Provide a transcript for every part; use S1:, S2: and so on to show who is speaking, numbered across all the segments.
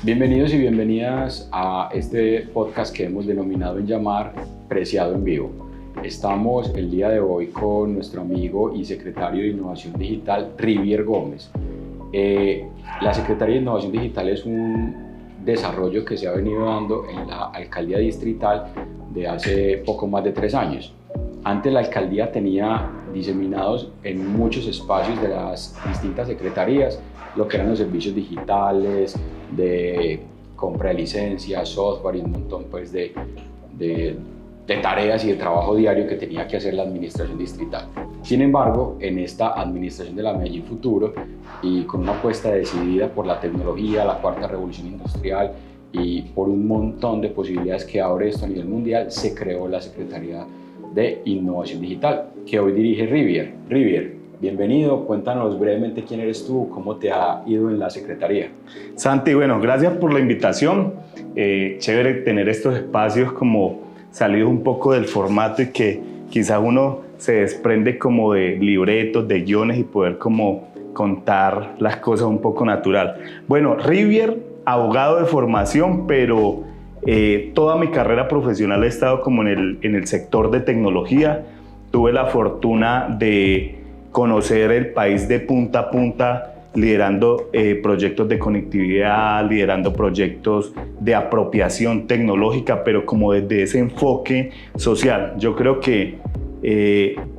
S1: Bienvenidos y bienvenidas a este podcast que hemos denominado en llamar Preciado en Vivo. Estamos el día de hoy con nuestro amigo y secretario de Innovación Digital, Rivier Gómez. La Secretaría de Innovación Digital es un desarrollo que se ha venido dando en la Alcaldía Distrital de hace poco más de 3 años. Antes la Alcaldía tenía diseminados en muchos espacios de las distintas secretarías lo que eran los servicios digitales, de compra de licencias, software y un montón pues, de tareas y de trabajo diario que tenía que hacer la administración distrital. Sin embargo, en esta administración de la Medellín Futuro y con una apuesta decidida por la tecnología, la cuarta revolución industrial y por un montón de posibilidades que abre esto a nivel mundial, se creó la Secretaría de Innovación Digital, que hoy dirige Rivier. Rivier, bienvenido, cuéntanos brevemente quién eres tú, cómo te ha ido en la Secretaría.
S2: Santi, bueno, gracias por la invitación. Chévere tener estos espacios como salidos un poco del formato y que quizás uno se desprende como de libretos, de guiones y poder como contar las cosas un poco natural. Bueno, Rivier, abogado de formación, pero toda mi carrera profesional he estado como en el sector de tecnología. Tuve la fortuna de conocer el país de punta a punta, liderando proyectos de conectividad, liderando proyectos de apropiación tecnológica, pero como desde ese enfoque social. Yo creo que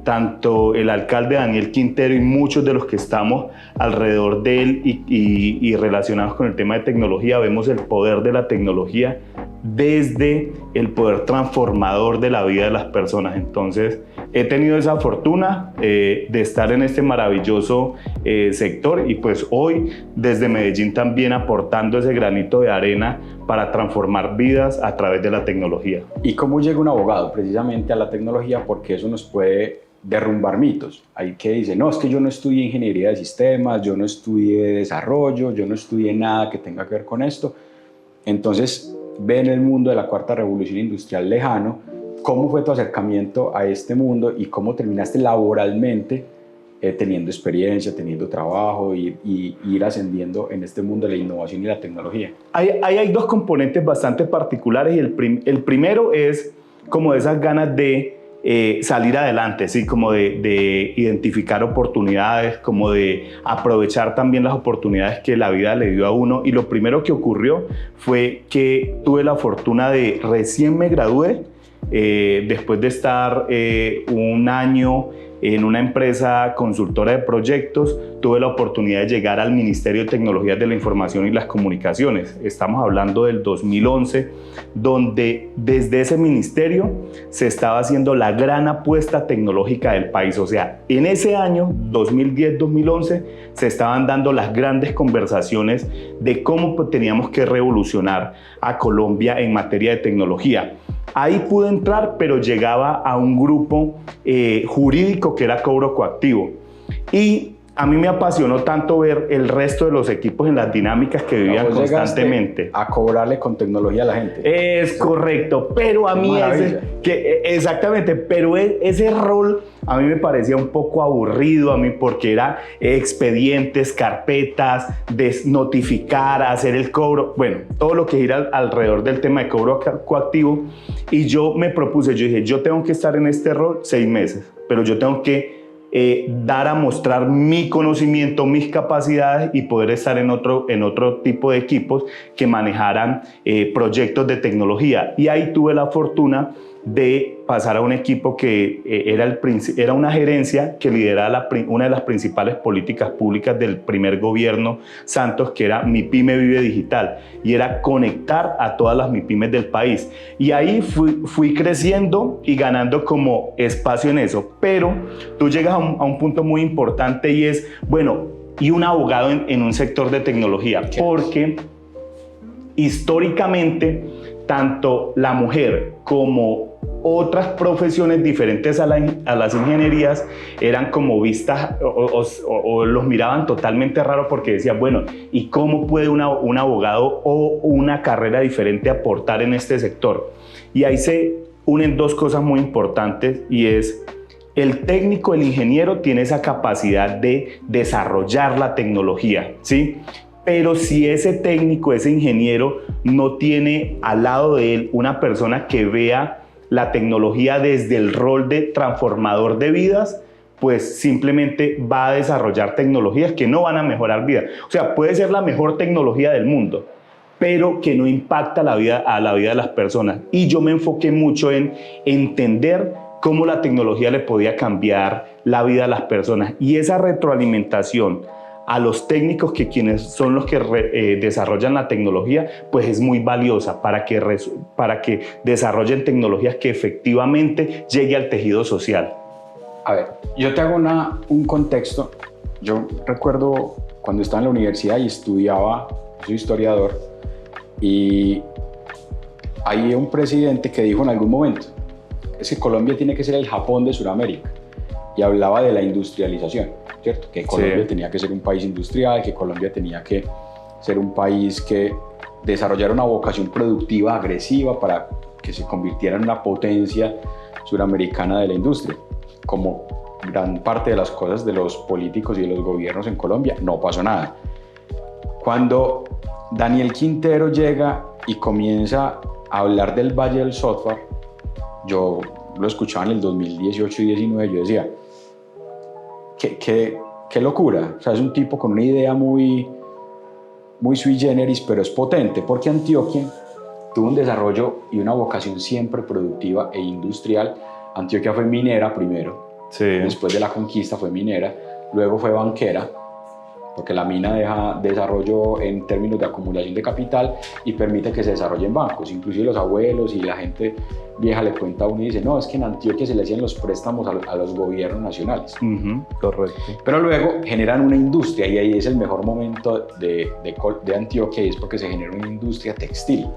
S2: tanto el alcalde Daniel Quintero y muchos de los que estamos alrededor de él y relacionados con el tema de tecnología, vemos el poder de la tecnología desde el poder transformador de la vida de las personas. Entonces, he tenido esa fortuna de estar en este maravilloso sector y pues hoy desde Medellín también aportando ese granito de arena para transformar vidas a través de la tecnología.
S1: ¿Y cómo llega un abogado precisamente a la tecnología? Porque eso nos puede derrumbar mitos. Hay que dice, no, es que yo no estudié ingeniería de sistemas, yo no estudié desarrollo, yo no estudié nada que tenga que ver con esto. Entonces, ve en el mundo de la cuarta revolución industrial lejano. ¿Cómo fue tu acercamiento a este mundo y cómo terminaste laboralmente teniendo experiencia, teniendo trabajo y ir ascendiendo en este mundo de la innovación y la tecnología?
S2: Hay dos componentes bastante particulares y el primero es como esas ganas de salir adelante, ¿sí? Como de identificar oportunidades, como de aprovechar también las oportunidades que la vida le dio a uno. Y lo primero que ocurrió fue que tuve la fortuna de recién me gradué, después de estar un año en una empresa consultora de proyectos, tuve la oportunidad de llegar al Ministerio de Tecnologías de la Información y las Comunicaciones. Estamos hablando del 2011, donde desde ese ministerio se estaba haciendo la gran apuesta tecnológica del país. O sea, en ese año, 2010-2011, se estaban dando las grandes conversaciones de cómo teníamos que revolucionar a Colombia en materia de tecnología. Ahí pude entrar, pero llegaba a un grupo jurídico que era cobro coactivo. Y a mí me apasionó tanto ver el resto de los equipos en las dinámicas que vivían constantemente.
S1: A cobrarle con tecnología a la gente.
S2: Es correcto, pero a mí exactamente, pero ese rol a mí me parecía un poco aburrido, a mí porque era expedientes, carpetas, notificar, hacer el cobro, bueno, todo lo que gira alrededor del tema de cobro coactivo. Y yo me propuse, yo dije, yo tengo que estar en este rol 6 meses, pero yo tengo que dar a mostrar mi conocimiento, mis capacidades y poder estar en otro tipo de equipos que manejaran proyectos de tecnología. Y ahí tuve la fortuna de pasar a un equipo que era una gerencia que lideraba una de las principales políticas públicas del primer gobierno Santos, que era Mi Pyme Vive Digital, y era conectar a todas las MIPYMES del país. Y ahí fui creciendo y ganando como espacio en eso. Pero tú llegas a un punto muy importante y es, bueno, y un abogado en un sector de tecnología, porque históricamente tanto la mujer como otras profesiones diferentes a las ingenierías eran como vistas o los miraban totalmente raro porque decían, bueno, ¿y cómo puede un abogado o una carrera diferente aportar en este sector? Y ahí se unen dos cosas muy importantes y es el técnico, el ingeniero tiene esa capacidad de desarrollar la tecnología, ¿sí? Pero si ese técnico, ese ingeniero, no tiene al lado de él una persona que vea la tecnología desde el rol de transformador de vidas, pues simplemente va a desarrollar tecnologías que no van a mejorar vidas. O sea, puede ser la mejor tecnología del mundo, pero que no impacta a la vida de las personas. Y yo me enfoqué mucho en entender cómo la tecnología le podía cambiar la vida a las personas. Y esa retroalimentación a los técnicos, que quienes son los que desarrollan la tecnología, pues es muy valiosa para que desarrollen tecnologías que efectivamente llegue al tejido social.
S1: A ver, yo te hago un contexto. Yo recuerdo cuando estaba en la universidad y estudiaba, soy historiador, y hay un presidente que dijo en algún momento, es que Colombia tiene que ser el Japón de Sudamérica, y hablaba de la industrialización, ¿cierto? Que Colombia tenía que ser un país industrial, que Colombia tenía que ser un país que desarrollara una vocación productiva agresiva para que se convirtiera en una potencia suramericana de la industria. Como gran parte de las cosas de los políticos y de los gobiernos en Colombia, no pasó nada. Cuando Daniel Quintero llega y comienza a hablar del Valle del Software, yo lo escuchaba en el 2018 y 2019, yo decía, qué locura. O sea, es un tipo con una idea muy sui generis, pero es potente, porque Antioquia tuvo un desarrollo y una vocación siempre productiva e industrial. Antioquia fue minera primero, después de la conquista fue minera, luego fue banquera, porque la mina deja desarrollo en términos de acumulación de capital y permite que se desarrollen bancos. Inclusive los abuelos y la gente vieja le cuenta a uno y dice, no, es que en Antioquia se le hacían los préstamos a los gobiernos nacionales.
S2: Correcto.
S1: Pero luego generan una industria, y ahí es el mejor momento de Antioquia, y es porque se genera una industria textil.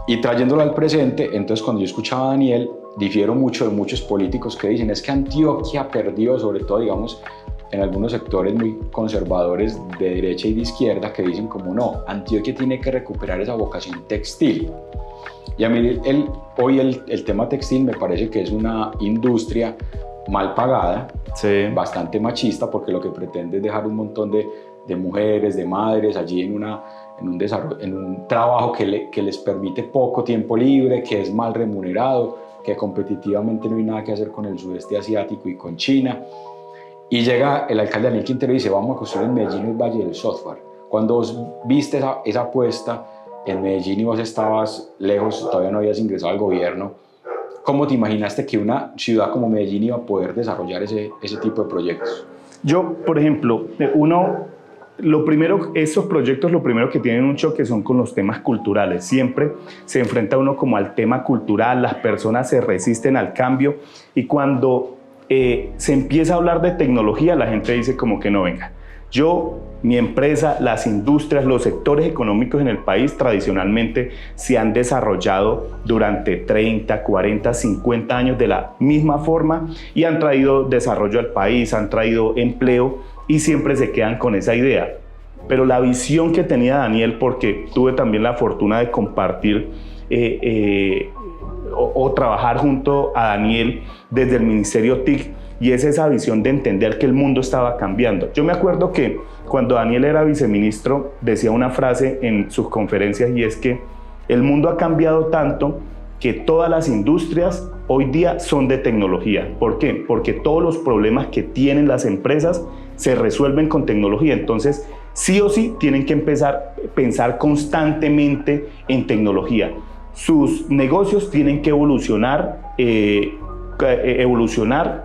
S1: Y trayéndolo al presente, entonces cuando yo escuchaba a Daniel, difiero mucho de muchos políticos que dicen, es que Antioquia perdió, sobre todo, digamos, en algunos sectores muy conservadores de derecha y de izquierda, que dicen como no, Antioquia tiene que recuperar esa vocación textil. Y a mí hoy el tema textil me parece que es una industria mal pagada, bastante machista, porque lo que pretende es dejar un montón de mujeres, de madres allí en un trabajo que les permite poco tiempo libre, que es mal remunerado, que competitivamente no hay nada que hacer con el sudeste asiático y con China. Y llega el alcalde Daniel Quintero y dice, vamos a construir en Medellín el Valle del Software. Cuando vos viste esa apuesta en Medellín y vos estabas lejos, todavía no habías ingresado al gobierno, ¿cómo te imaginaste que una ciudad como Medellín iba a poder desarrollar ese tipo de proyectos?
S2: Yo, por ejemplo, esos proyectos lo primero que tienen un choque son con los temas culturales. Siempre se enfrenta uno como al tema cultural, las personas se resisten al cambio, y cuando se empieza a hablar de tecnología, la gente dice como que no, venga, mi empresa, las industrias, los sectores económicos en el país tradicionalmente se han desarrollado durante 30, 40, 50 años de la misma forma y han traído desarrollo al país, han traído empleo, y siempre se quedan con esa idea. Pero la visión que tenía Daniel, porque tuve también la fortuna de compartir o trabajar junto a Daniel desde el Ministerio TIC, y es esa visión de entender que el mundo estaba cambiando. Yo me acuerdo que cuando Daniel era viceministro decía una frase en sus conferencias, y es que el mundo ha cambiado tanto que todas las industrias hoy día son de tecnología. ¿Por qué? Porque todos los problemas que tienen las empresas se resuelven con tecnología. Entonces, sí o sí tienen que empezar a pensar constantemente en tecnología. Sus negocios tienen que evolucionar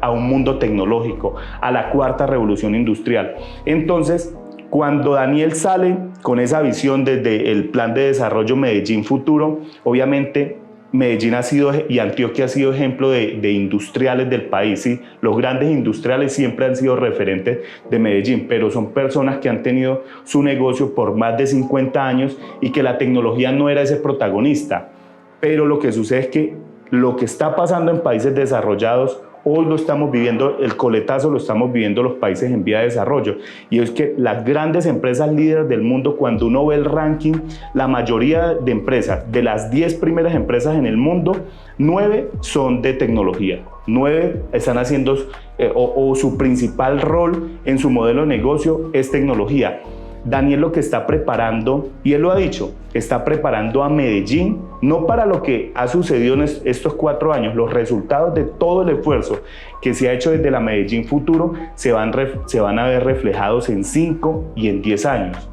S2: a un mundo tecnológico, a la cuarta revolución industrial. Entonces, cuando Daniel sale con esa visión desde el Plan de Desarrollo Medellín Futuro, obviamente Medellín y Antioquia ha sido ejemplo de industriales del país, ¿sí? Los grandes industriales siempre han sido referentes de Medellín, pero son personas que han tenido su negocio por más de 50 años y que la tecnología no era ese protagonista. Pero lo que sucede es que lo que está pasando en países desarrollados, hoy lo estamos viviendo, el coletazo lo estamos viviendo los países en vía de desarrollo. Y es que las grandes empresas líderes del mundo, cuando uno ve el ranking, la mayoría de empresas, de las 10 primeras empresas en el mundo, 9 son de tecnología. 9 están haciendo, o su principal rol en su modelo de negocio es tecnología. Daniel lo que está preparando, y él lo ha dicho, está preparando a Medellín, no para lo que ha sucedido en estos 4 años, los resultados de todo el esfuerzo que se ha hecho desde la Medellín Futuro se van a ver reflejados en 5 y en 10 años.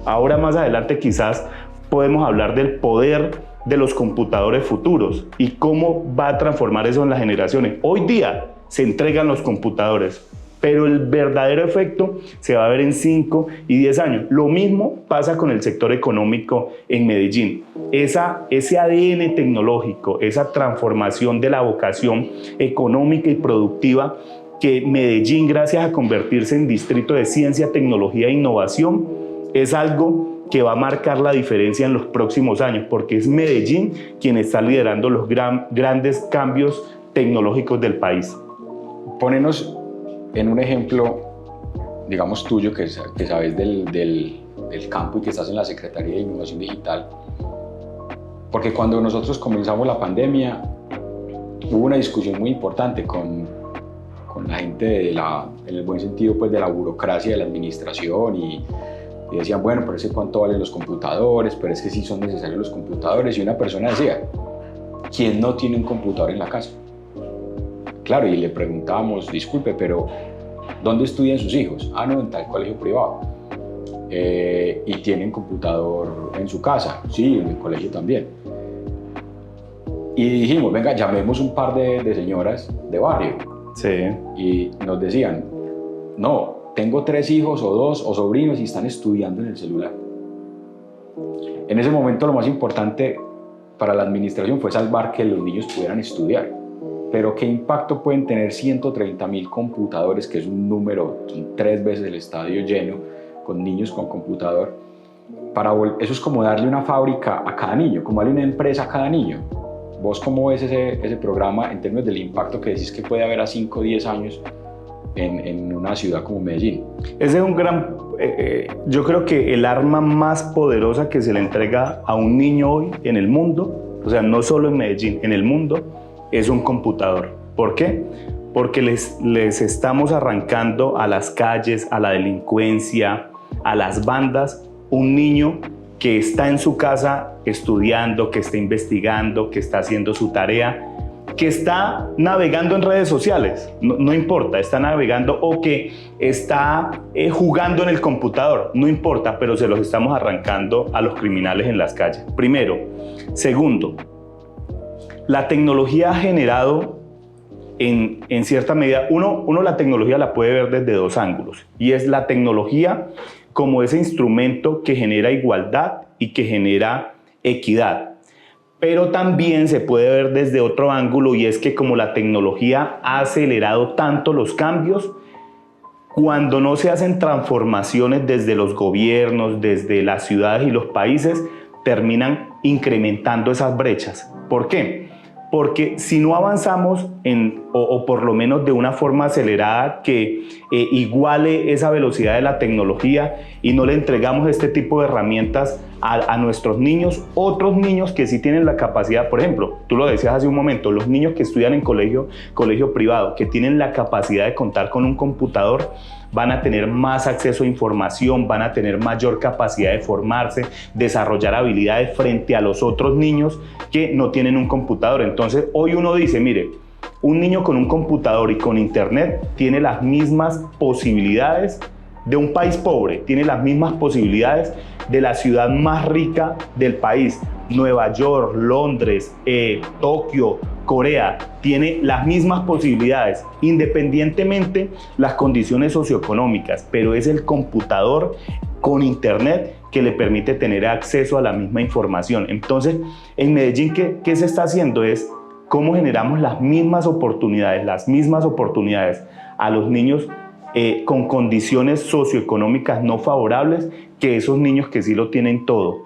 S2: Ahora más adelante quizás podemos hablar del poder de los computadores futuros y cómo va a transformar eso en las generaciones. Hoy día se entregan los computadores, pero el verdadero efecto se va a ver en 5 y 10 años. Lo mismo pasa con el sector económico en Medellín. Ese ADN tecnológico, esa transformación de la vocación económica y productiva que Medellín, gracias a convertirse en distrito de ciencia, tecnología e innovación, es algo que va a marcar la diferencia en los próximos años, porque es Medellín quien está liderando los grandes cambios tecnológicos del país.
S1: Ponenos en un ejemplo, digamos tuyo, que sabes del campo y que estás en la Secretaría de Innovación Digital, porque cuando nosotros comenzamos la pandemia hubo una discusión muy importante con la gente en el buen sentido, pues, de la burocracia de la administración y decían, bueno, pero es que cuánto valen los computadores, pero es que sí son necesarios los computadores, y una persona decía, ¿quién no tiene un computador en la casa? Claro, y le preguntábamos, disculpe, pero ¿dónde estudian sus hijos? Ah, no, en tal colegio privado. ¿Y tienen computador en su casa? Sí, en el colegio también. Y dijimos, venga, llamemos un par de señoras de barrio.
S2: Sí.
S1: Y nos decían, no, tengo 3 hijos o 2 o sobrinos y están estudiando en el celular. En ese momento lo más importante para la administración fue salvar que los niños pudieran estudiar. Pero ¿qué impacto pueden tener 130.000 computadores, que es un número, 3 veces el estadio lleno, con niños con computador? Eso es como darle una fábrica a cada niño, como darle una empresa a cada niño. ¿Vos cómo ves ese programa en términos del impacto que decís que puede haber a 5 o 10 años en una ciudad como Medellín?
S2: Ese es un gran... yo creo que el arma más poderosa que se le entrega a un niño hoy en el mundo, o sea, no solo en Medellín, en el mundo, es un computador. ¿Por qué? Porque les estamos arrancando a las calles, a la delincuencia, a las bandas, un niño que está en su casa estudiando, que está investigando, que está haciendo su tarea, que está navegando en redes sociales, no importa, está navegando, o que está jugando en el computador, no importa, pero se los estamos arrancando a los criminales en las calles. Primero. Segundo, la tecnología ha generado en cierta medida, uno la tecnología la puede ver desde 2 ángulos, y es la tecnología como ese instrumento que genera igualdad y que genera equidad. Pero también se puede ver desde otro ángulo, y es que como la tecnología ha acelerado tanto los cambios, cuando no se hacen transformaciones desde los gobiernos, desde las ciudades y los países, terminan incrementando esas brechas. ¿Por qué? Porque si no avanzamos o por lo menos de una forma acelerada que iguale esa velocidad de la tecnología, y no le entregamos este tipo de herramientas a nuestros niños, otros niños que sí tienen la capacidad, por ejemplo, tú lo decías hace un momento, los niños que estudian en colegio privado, que tienen la capacidad de contar con un computador, van a tener más acceso a información, van a tener mayor capacidad de formarse, desarrollar habilidades frente a los otros niños que no tienen un computador. Entonces, hoy uno dice, mire, un niño con un computador y con internet tiene las mismas posibilidades de un país pobre, tiene las mismas posibilidades de la ciudad más rica del país. Nueva York, Londres, Tokio, Corea, tiene las mismas posibilidades, independientemente las condiciones socioeconómicas, pero es el computador con internet que le permite tener acceso a la misma información. Entonces, en Medellín, ¿qué se está haciendo? Es cómo generamos las mismas oportunidades a los niños con condiciones socioeconómicas no favorables que esos niños que sí lo tienen todo.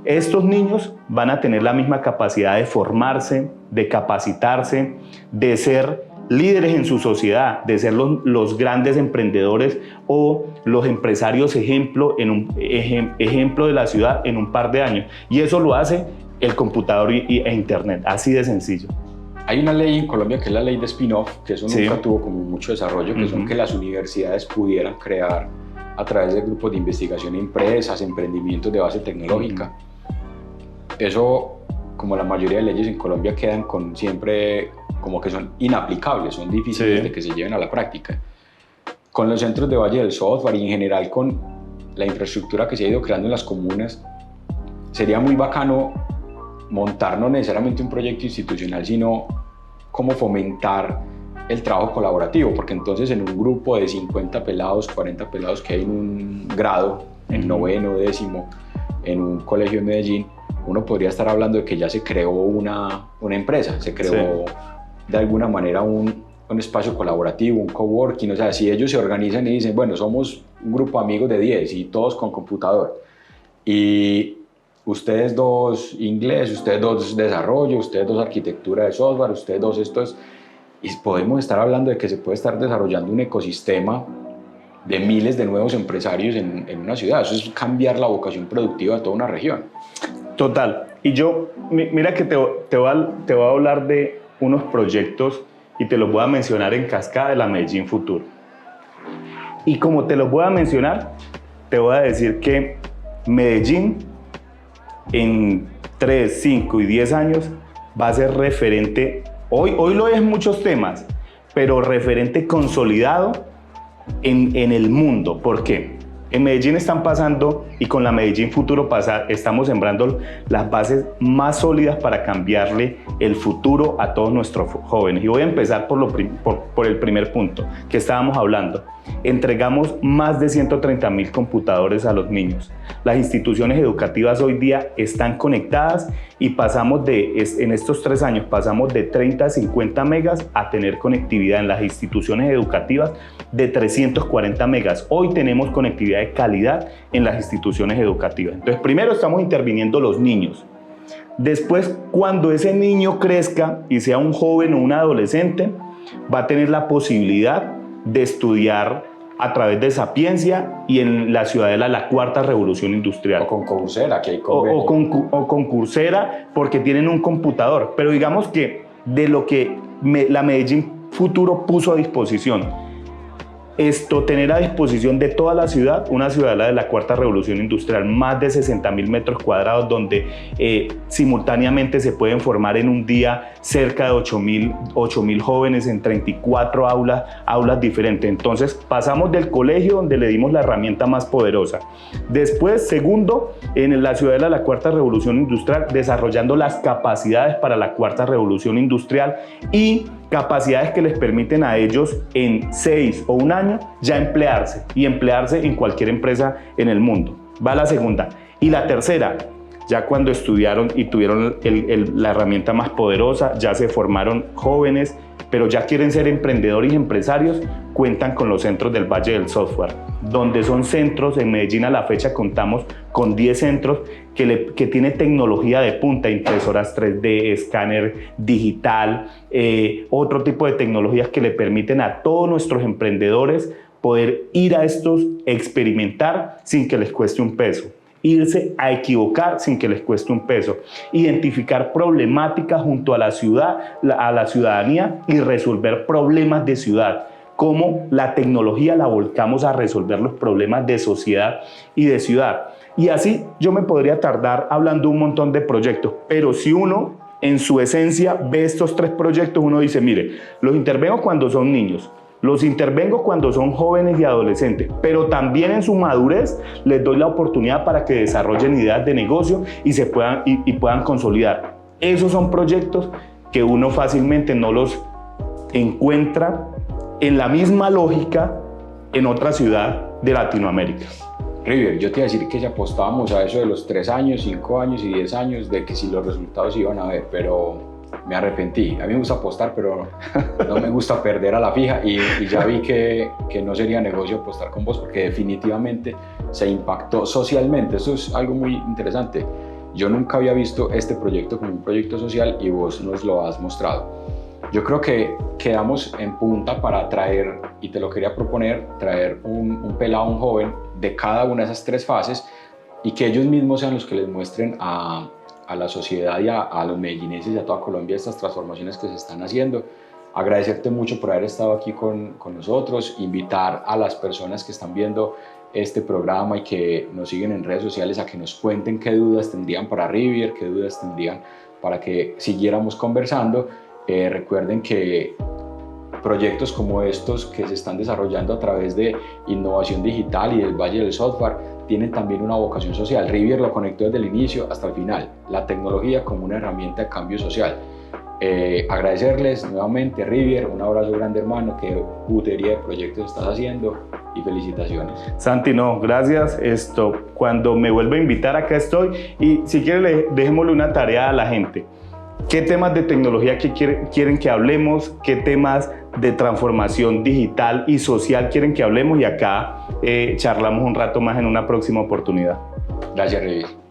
S2: Estos niños van a tener la misma capacidad de formarse, de capacitarse, de ser líderes en su sociedad, de ser los grandes emprendedores o los empresarios ejemplo de la ciudad en un par de años. Y eso lo hace el computador e internet, así de sencillo.
S1: Hay una ley en Colombia que es la ley de spin-off, que eso nunca tuvo como mucho desarrollo, que son que las universidades pudieran crear a través de grupos de investigación, empresas, emprendimientos de base tecnológica. Eso, como la mayoría de leyes en Colombia, quedan con siempre como que son inaplicables, son difíciles de que se lleven a la práctica. Con los centros de Valle del Software y en general con la infraestructura que se ha ido creando en las comunas, sería muy bacano montar no necesariamente un proyecto institucional, sino cómo fomentar el trabajo colaborativo, porque entonces en un grupo de 50 pelados, 40 pelados que hay en un grado, en noveno, décimo, en un colegio en Medellín, uno podría estar hablando de que ya se creó una empresa, se creó de alguna manera un espacio colaborativo, un coworking. O sea, si ellos se organizan y dicen, bueno, somos un grupo de amigos de 10 y todos con computador, y ustedes dos inglés, ustedes dos desarrollo, ustedes dos arquitectura de software, ustedes dos estos, y podemos estar hablando de que se puede estar desarrollando un ecosistema de miles de nuevos empresarios en una ciudad. Eso es cambiar la vocación productiva de toda una región.
S2: Total. Y yo, mira que te voy a hablar de unos proyectos y te los voy a mencionar en cascada de la Medellín Futuro. Y como te los voy a mencionar, te voy a decir que Medellín en 3, 5 y 10 años va a ser referente, hoy lo es en muchos temas, pero referente consolidado en el mundo. ¿Por qué? En Medellín están pasando, y con la Medellín Futuro estamos sembrando las bases más sólidas para cambiarle el futuro a todos nuestros jóvenes. Y voy a empezar por el primer punto que estábamos hablando. Entregamos más de 130.000 computadores a los niños. Las instituciones educativas hoy día están conectadas y en estos 3 años pasamos de 30 a 50 megas a tener conectividad en las instituciones educativas de 340 megas. Hoy tenemos conectividad de calidad en las instituciones educativas. Entonces, primero estamos interviniendo los niños. Después, cuando ese niño crezca y sea un joven o un adolescente, va a tener la posibilidad de estudiar a través de Sapiencia y en la Ciudadela la Cuarta Revolución Industrial.
S1: O con Coursera, que hay
S2: o con Coursera, porque tienen un computador. Pero digamos que de lo que la Medellín Futuro puso a disposición, tener a disposición de toda la ciudad una ciudadela de la Cuarta Revolución Industrial, más de 60.000 metros cuadrados, donde simultáneamente se pueden formar en un día cerca de 8.000 jóvenes en 34 aulas diferentes. Entonces pasamos del colegio, donde le dimos la herramienta más poderosa. Después, segundo, en la ciudadela de la Cuarta Revolución Industrial, desarrollando las capacidades para la Cuarta Revolución Industrial y capacidades que les permiten a ellos en 6 o 1 año ya emplearse en cualquier empresa en el mundo. Va la segunda. Y la tercera, ya cuando estudiaron y tuvieron la herramienta más poderosa, ya se formaron jóvenes, pero ya quieren ser emprendedores y empresarios, cuentan con los centros del Valle del Software, donde son centros. En Medellín a la fecha contamos con 10 centros que tiene tecnología de punta, impresoras 3D, escáner digital, otro tipo de tecnologías que le permiten a todos nuestros emprendedores poder ir a estos, experimentar sin que les cueste un peso, irse a equivocar sin que les cueste un peso, identificar problemáticas junto a la ciudadanía y resolver problemas de ciudad. Cómo la tecnología la volcamos a resolver los problemas de sociedad y de ciudad. Y así yo me podría tardar hablando un montón de proyectos, pero si uno en su esencia ve estos 3 proyectos, uno dice, mire, los intervengo cuando son niños, los intervengo cuando son jóvenes y adolescentes, pero también en su madurez les doy la oportunidad para que desarrollen ideas de negocio y puedan consolidar. Esos son proyectos que uno fácilmente no los encuentra en la misma lógica en otra ciudad de Latinoamérica.
S1: River, yo te iba a decir que si apostábamos a eso de los 3 años, 5 años y 10 años, de que si los resultados iban a ver, pero me arrepentí. A mí me gusta apostar, pero no me gusta perder a la fija, y ya vi que no sería negocio apostar con vos, porque definitivamente se impactó socialmente. Eso es algo muy interesante. Yo nunca había visto este proyecto como un proyecto social y vos nos lo has mostrado. Yo creo que quedamos en punta para traer, y te lo quería proponer, traer un pelado, un joven de cada una de esas 3 fases, y que ellos mismos sean los que les muestren a la sociedad y a los medellinenses y a toda Colombia estas transformaciones que se están haciendo. Agradecerte mucho por haber estado aquí con nosotros, invitar a las personas que están viendo este programa y que nos siguen en redes sociales a que nos cuenten qué dudas tendrían para Rivier, qué dudas tendrían para que siguiéramos conversando. Recuerden que proyectos como estos que se están desarrollando a través de innovación digital y del Valle del Software tienen también una vocación social. Rivier lo conectó desde el inicio hasta el final, la tecnología como una herramienta de cambio social. Agradecerles nuevamente, Rivier, un abrazo grande, hermano, qué putería de proyectos estás haciendo y felicitaciones.
S2: Santi, no, gracias. Cuando me vuelva a invitar, acá estoy. Y si quiere, dejémosle una tarea a la gente. ¿Qué temas de tecnología quieren que hablemos? ¿Qué temas de transformación digital y social quieren que hablemos? Y acá charlamos un rato más en una próxima oportunidad.
S1: Gracias, Rivier.